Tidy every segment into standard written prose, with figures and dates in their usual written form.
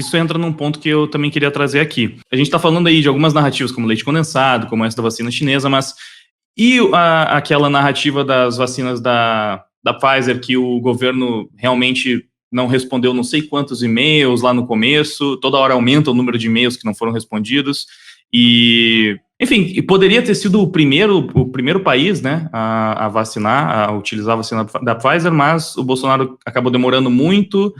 isso entra num ponto que eu também queria trazer aqui. A gente está falando aí de algumas narrativas como leite condensado, como essa da vacina chinesa, mas aquela narrativa das vacinas da Pfizer, que o governo realmente não respondeu não sei quantos e-mails lá no começo, toda hora aumenta o número de e-mails que não foram respondidos, enfim, poderia ter sido o primeiro país, né, a vacinar, a utilizar a vacina da Pfizer, mas o Bolsonaro acabou demorando muito,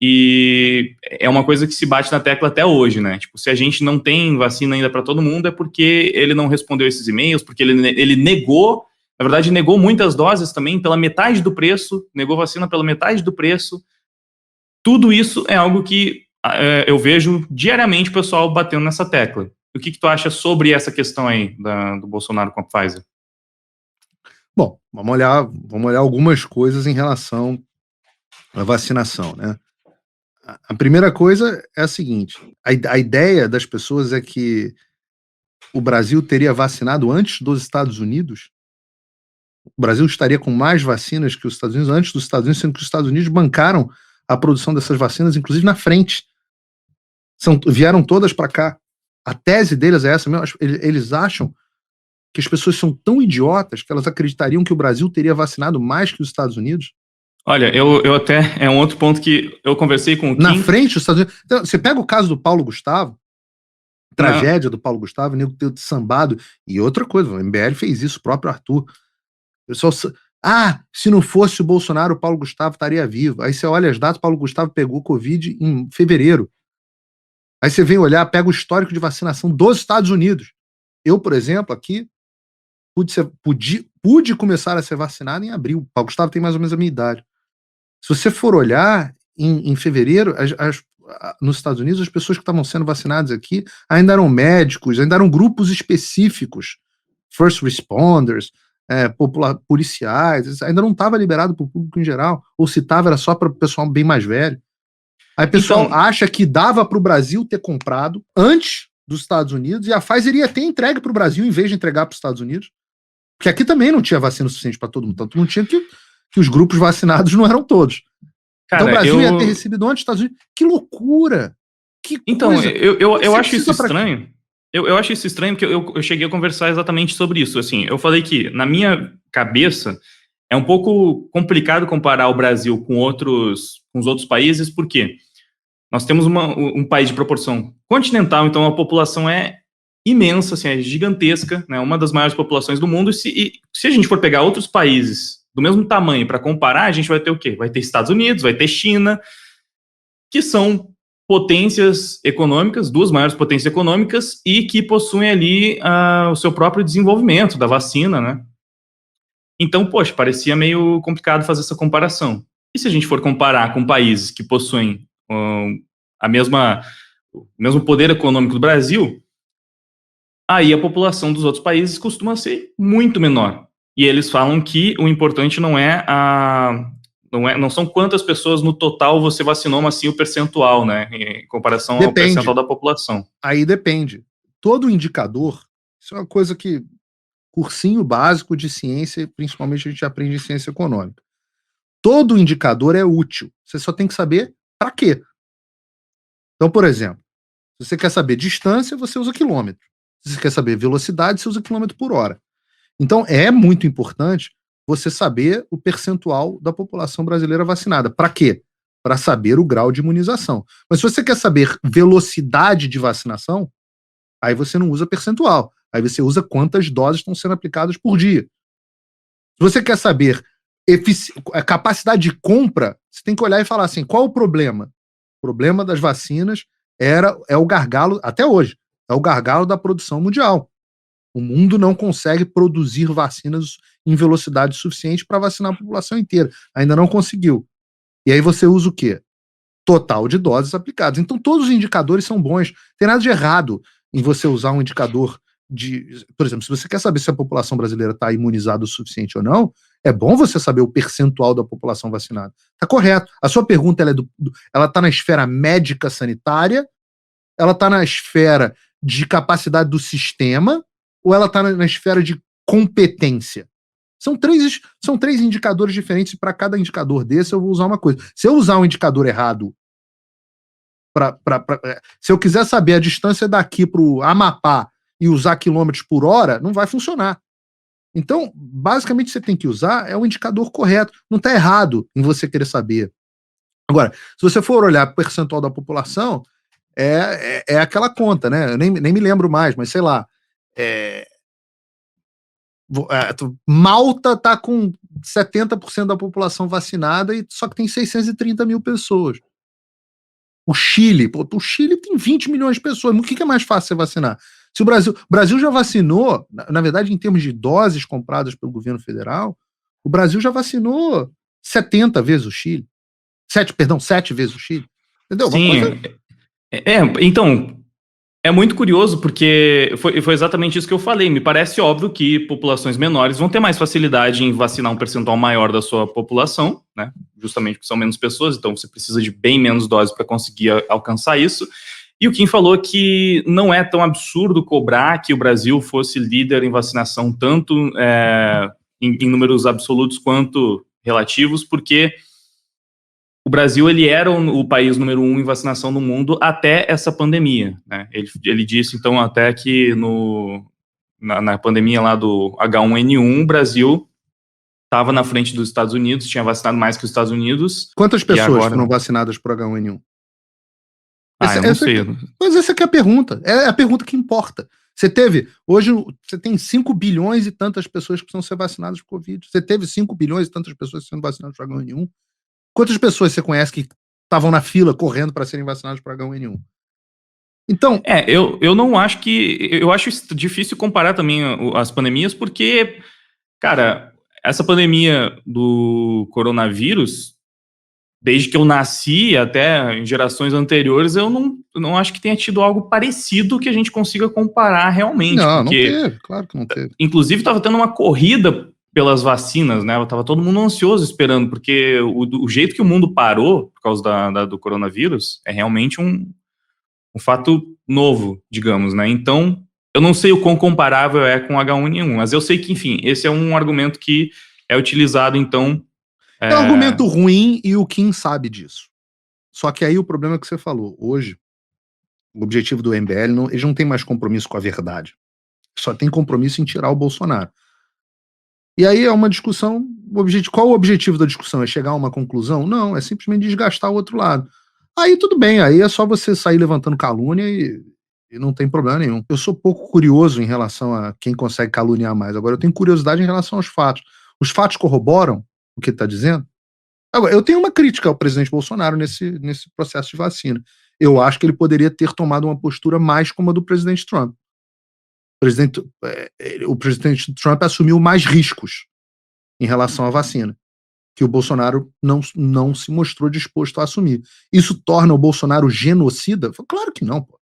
e é uma coisa que se bate na tecla até hoje, né? Tipo, se a gente não tem vacina ainda para todo mundo, é porque ele não respondeu esses e-mails, porque ele negou, na verdade, negou muitas doses também pela metade do preço, negou vacina pela metade do preço. Tudo isso é algo que eu vejo diariamente o pessoal batendo nessa tecla. O que tu acha sobre essa questão aí do Bolsonaro com a Pfizer? Bom, vamos olhar algumas coisas em relação à vacinação, né? A primeira coisa é a seguinte: a ideia das pessoas é que o Brasil teria vacinado antes dos Estados Unidos. O Brasil estaria com mais vacinas que os Estados Unidos antes dos Estados Unidos, sendo que os Estados Unidos bancaram a produção dessas vacinas, inclusive na frente. Vieram todas para cá. A tese deles é essa mesmo. Eles acham que as pessoas são tão idiotas que elas acreditariam que o Brasil teria vacinado mais que os Estados Unidos. Olha, eu até, é um outro ponto que eu conversei com o Kim. Na frente dos Estados Unidos. Então, você pega o caso do Paulo Gustavo, tragédia do Paulo Gustavo, o nego ter sambado. E outra coisa, o MBL fez isso, o próprio Arthur. O pessoal, se não fosse o Bolsonaro, o Paulo Gustavo estaria vivo. Aí você olha as datas, o Paulo Gustavo pegou Covid em fevereiro. Aí você vem olhar, pega o histórico de vacinação dos Estados Unidos. Eu, por exemplo, aqui, pude começar a ser vacinado em abril. O Paulo Gustavo tem mais ou menos a minha idade. Se você for olhar, em fevereiro, nos Estados Unidos, as pessoas que estavam sendo vacinadas aqui ainda eram médicos, ainda eram grupos específicos, first responders, policiais, ainda não estava liberado para o público em geral, ou se estava, era só para o pessoal bem mais velho. Aí o pessoal acha que dava para o Brasil ter comprado antes dos Estados Unidos, e a Pfizer iria ter entregue para o Brasil em vez de entregar para os Estados Unidos, porque aqui também não tinha vacina suficiente para todo mundo, tanto não tinha que os grupos vacinados não eram todos. Cara, então o Brasil ia ter recebido antes dos Estados Unidos. Que loucura! Coisa. Eu acho isso estranho. Eu acho isso estranho porque eu cheguei a conversar exatamente sobre isso. Assim, eu falei que, na minha cabeça, é um pouco complicado comparar o Brasil com os outros países, porque nós temos um país de proporção continental, então a população é imensa, assim, é gigantesca, né, uma das maiores populações do mundo, e se a gente for pegar outros países do mesmo tamanho para comparar, a gente vai ter o quê? Vai ter Estados Unidos, vai ter China, que são potências econômicas, duas maiores potências econômicas, e que possuem ali o seu próprio desenvolvimento da vacina, né? Então, poxa, parecia meio complicado fazer essa comparação. E se a gente for comparar com países que possuem o mesmo poder econômico do Brasil, aí a população dos outros países costuma ser muito menor. E eles falam que o importante não são quantas pessoas no total você vacinou, mas sim o percentual, né? Em comparação ao percentual da população. Aí depende. Todo indicador, isso é uma coisa que, cursinho básico de ciência, principalmente a gente aprende em ciência econômica. Todo indicador é útil. Você só tem que saber para quê. Então, por exemplo, se você quer saber distância, você usa quilômetro. Se você quer saber velocidade, você usa quilômetro por hora. Então, é muito importante você saber o percentual da população brasileira vacinada. Para quê? Para saber o grau de imunização. Mas se você quer saber velocidade de vacinação, aí você não usa percentual. Aí você usa quantas doses estão sendo aplicadas por dia. Se você quer saber a capacidade de compra, você tem que olhar e falar assim, qual o problema? O problema das vacinas é o gargalo, até hoje, é o gargalo da produção mundial. O mundo não consegue produzir vacinas em velocidade suficiente para vacinar a população inteira. Ainda não conseguiu. E aí você usa o quê? Total de doses aplicadas. Então todos os indicadores são bons. Não tem nada de errado em você usar um indicador de... Por exemplo, se você quer saber se a população brasileira está imunizada o suficiente ou não, é bom você saber o percentual da população vacinada. Está correto. A sua pergunta ela está na esfera médica sanitária, ela está na esfera de capacidade do sistema, ou ela está na esfera de competência? São três indicadores diferentes, e para cada indicador desse eu vou usar uma coisa. Se eu usar um indicador errado Se eu quiser saber a distância daqui para o Amapá e usar quilômetros por hora, não vai funcionar. Então, basicamente, você tem que usar o indicador correto. Não está errado em você querer saber. Agora, se você for olhar o percentual da população, é aquela conta, né? Eu nem me lembro mais, mas sei lá. Malta está com 70% da população vacinada, e só que tem 630 mil pessoas. O Chile tem 20 milhões de pessoas. O que é mais fácil você vacinar? Se o Brasil já vacinou, na verdade, em termos de doses compradas pelo governo federal, o Brasil já vacinou 70 vezes o Chile. 7 vezes o Chile. Entendeu? Sim. Então, é muito curioso porque foi exatamente isso que eu falei. Me parece óbvio que populações menores vão ter mais facilidade em vacinar um percentual maior da sua população, né? Justamente porque são menos pessoas, então você precisa de bem menos doses para conseguir alcançar isso. E o Kim falou que não é tão absurdo cobrar que o Brasil fosse líder em vacinação, tanto em números absolutos quanto relativos, porque o Brasil ele era o país número 1 em vacinação no mundo até essa pandemia, né? Ele disse, então, até que na pandemia lá do H1N1, o Brasil estava na frente dos Estados Unidos, tinha vacinado mais que os Estados Unidos. Quantas pessoas foram vacinadas por H1N1? Eu não sei. Mas essa aqui é a pergunta. É a pergunta que importa. Hoje você tem 5 bilhões e tantas pessoas que precisam ser vacinadas por Covid. Você teve 5 bilhões e tantas pessoas sendo vacinadas por H1N1. Quantas pessoas você conhece que estavam na fila correndo para serem vacinadas por H1N1? Então. Eu não acho que. Eu acho difícil comparar também as pandemias, porque, cara, essa pandemia do coronavírus, desde que eu nasci até em gerações anteriores, eu não acho que tenha tido algo parecido que a gente consiga comparar realmente. Não teve, claro que não teve. Inclusive, estava tendo uma corrida pelas vacinas, né? Tava todo mundo ansioso esperando, porque o jeito que o mundo parou por causa do coronavírus é realmente um fato novo, digamos, né? Então, eu não sei o quão comparável é com o H1N1, mas eu sei que, enfim, esse é um argumento que é utilizado, então. É um argumento ruim e o Kim sabe disso. Só que aí o problema é que você falou. Hoje, o objetivo do MBL, eles não tem mais compromisso com a verdade. Só tem compromisso em tirar o Bolsonaro. E aí é uma discussão. Qual o objetivo da discussão? É chegar a uma conclusão? Não, é simplesmente desgastar o outro lado. Aí tudo bem, aí é só você sair levantando calúnia e não tem problema nenhum. Eu sou pouco curioso em relação a quem consegue caluniar mais. Agora, eu tenho curiosidade em relação aos fatos. Os fatos corroboram o que ele está dizendo? Agora, eu tenho uma crítica ao presidente Bolsonaro nesse processo de vacina. Eu acho que ele poderia ter tomado uma postura mais como a do presidente Trump. O presidente Trump assumiu mais riscos em relação à vacina, que o Bolsonaro não se mostrou disposto a assumir. Isso torna o Bolsonaro genocida? Claro que não, pô.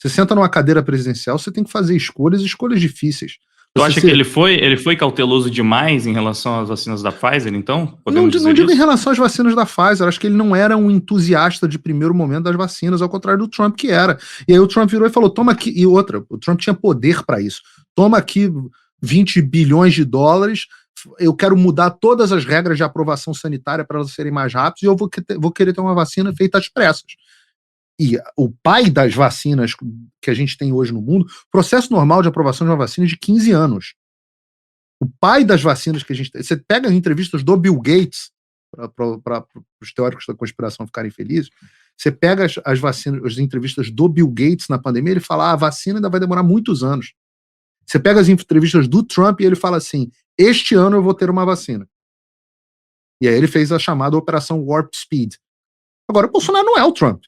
Você senta numa cadeira presidencial, você tem que fazer escolhas difíceis. Tu acha que ele foi cauteloso demais em relação às vacinas da Pfizer, então? Não digo em relação às vacinas da Pfizer, acho que ele não era um entusiasta de primeiro momento das vacinas, ao contrário do Trump, que era. E aí o Trump virou e falou, toma aqui, e outra, o Trump tinha poder para isso, toma aqui 20 bilhões de dólares, eu quero mudar todas as regras de aprovação sanitária para elas serem mais rápidas, e eu vou querer ter uma vacina feita às pressas. E o pai das vacinas que a gente tem hoje no mundo, processo normal de aprovação de uma vacina é de 15 anos. O pai das vacinas que a gente tem, você pega as entrevistas do Bill Gates, para os teóricos da conspiração ficarem felizes, você pega as vacinas, as entrevistas do Bill Gates na pandemia, ele fala, a vacina ainda vai demorar muitos anos. Você pega as entrevistas do Trump e ele fala assim, este ano eu vou ter uma vacina. E aí ele fez a chamada Operação Warp Speed. Agora, o Bolsonaro não é o Trump.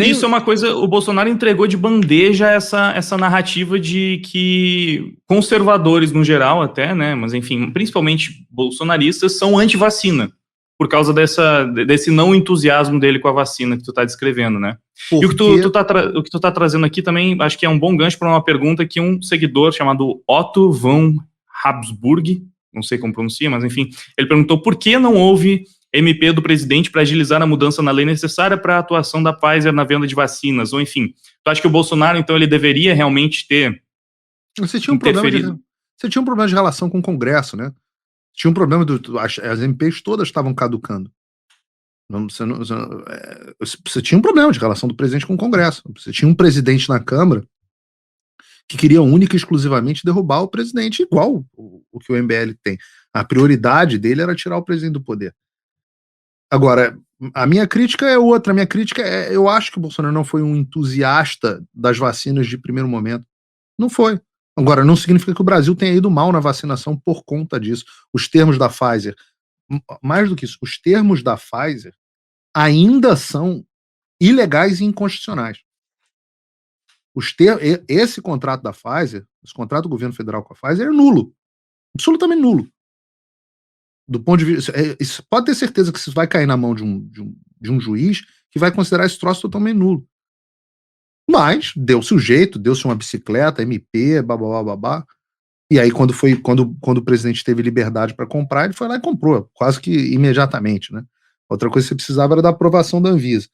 Isso é uma coisa, o Bolsonaro entregou de bandeja essa narrativa de que conservadores no geral até, né, mas enfim, principalmente bolsonaristas são anti-vacina, por causa desse não entusiasmo dele com a vacina que tu tá descrevendo, né? E o que tu tá trazendo aqui também, acho que é um bom gancho para uma pergunta que um seguidor chamado Otto von Habsburg, não sei como pronuncia, mas enfim, ele perguntou por que não houve MP do presidente para agilizar a mudança na lei necessária para a atuação da Pfizer na venda de vacinas, ou enfim. Tu acha que o Bolsonaro, então, ele deveria realmente ter Você tinha um problema de relação com o Congresso, né? Tinha um problema as MPs todas estavam caducando. Você tinha um problema de relação do presidente com o Congresso. Você tinha um presidente na Câmara que queria única e exclusivamente derrubar o presidente, igual o que o MBL tem. A prioridade dele era tirar o presidente do poder. Agora, a minha crítica é outra. A minha crítica é, eu acho que o Bolsonaro não foi um entusiasta das vacinas de primeiro momento. Não foi. Agora, não significa que o Brasil tenha ido mal na vacinação por conta disso. Os termos da Pfizer, mais do que isso, os termos da Pfizer ainda são ilegais e inconstitucionais. Esse contrato da Pfizer, esse contrato do governo federal com a Pfizer é nulo. Absolutamente nulo. Do ponto de vista. Isso, pode ter certeza que isso vai cair na mão de um juiz que vai considerar esse troço totalmente nulo. Mas deu-se o jeito, deu-se uma bicicleta, MP, babá. E aí, quando o presidente teve liberdade para comprar, ele foi lá e comprou, quase que imediatamente, né? Outra coisa que você precisava era da aprovação da Anvisa.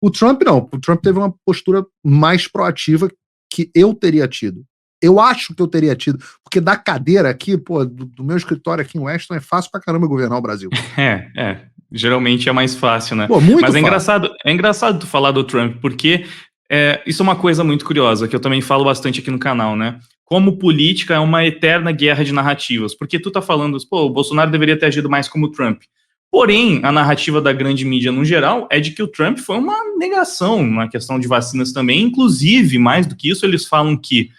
O Trump não. O Trump teve uma postura mais proativa que eu teria tido. Eu acho que eu teria tido, porque da cadeira aqui, pô, do meu escritório aqui em Washington é fácil pra caramba governar o Brasil. Geralmente é mais fácil, né? Pô, muito Mas fácil. É engraçado tu falar do Trump, porque isso é uma coisa muito curiosa, que eu também falo bastante aqui no canal, né? Como política é uma eterna guerra de narrativas, porque tu tá falando, pô, o Bolsonaro deveria ter agido mais como o Trump. Porém, a narrativa da grande mídia no geral é de que o Trump foi uma negação na questão de vacinas também. Inclusive, mais do que isso, eles falam que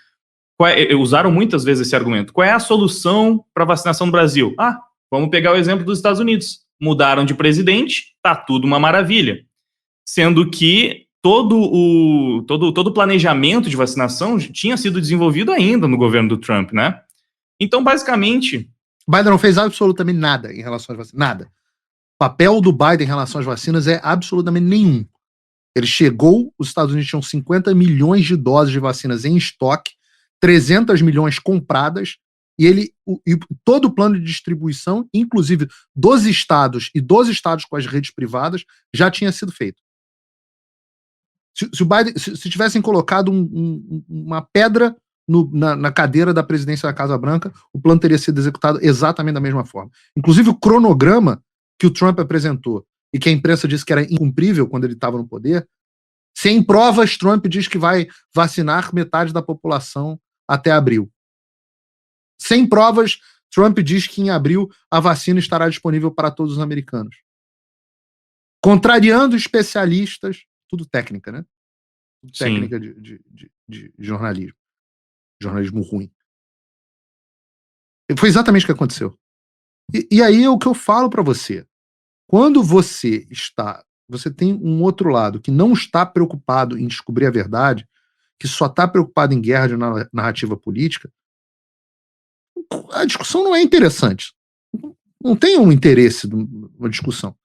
usaram muitas vezes esse argumento. Qual é a solução para a vacinação no Brasil? Vamos pegar o exemplo dos Estados Unidos. Mudaram de presidente, tá tudo uma maravilha. Sendo que todo o planejamento de vacinação tinha sido desenvolvido ainda no governo do Trump, né? Então, basicamente... Biden não fez absolutamente nada em relação às vacinas. Nada. O papel do Biden em relação às vacinas é absolutamente nenhum. Ele chegou, os Estados Unidos tinham 50 milhões de doses de vacinas em estoque, 300 milhões compradas, e todo o plano de distribuição, inclusive dos estados e dos estados com as redes privadas, já tinha sido feito. Se o Biden, se tivessem colocado uma pedra na cadeira da presidência da Casa Branca, o plano teria sido executado exatamente da mesma forma. Inclusive o cronograma que o Trump apresentou e que a imprensa disse que era incumprível quando ele estava no poder, sem provas, Trump diz que vai vacinar metade da população até abril. Sem provas, Trump diz que em abril a vacina estará disponível para todos os americanos. Contrariando especialistas, tudo técnica, né? Tudo técnica de jornalismo. Jornalismo ruim. Foi exatamente o que aconteceu. E aí é o que eu falo para você. Quando você tem um outro lado que não está preocupado em descobrir a verdade, que só está preocupado em guerra de narrativa política, a discussão não é interessante. Não tem um interesse numa discussão.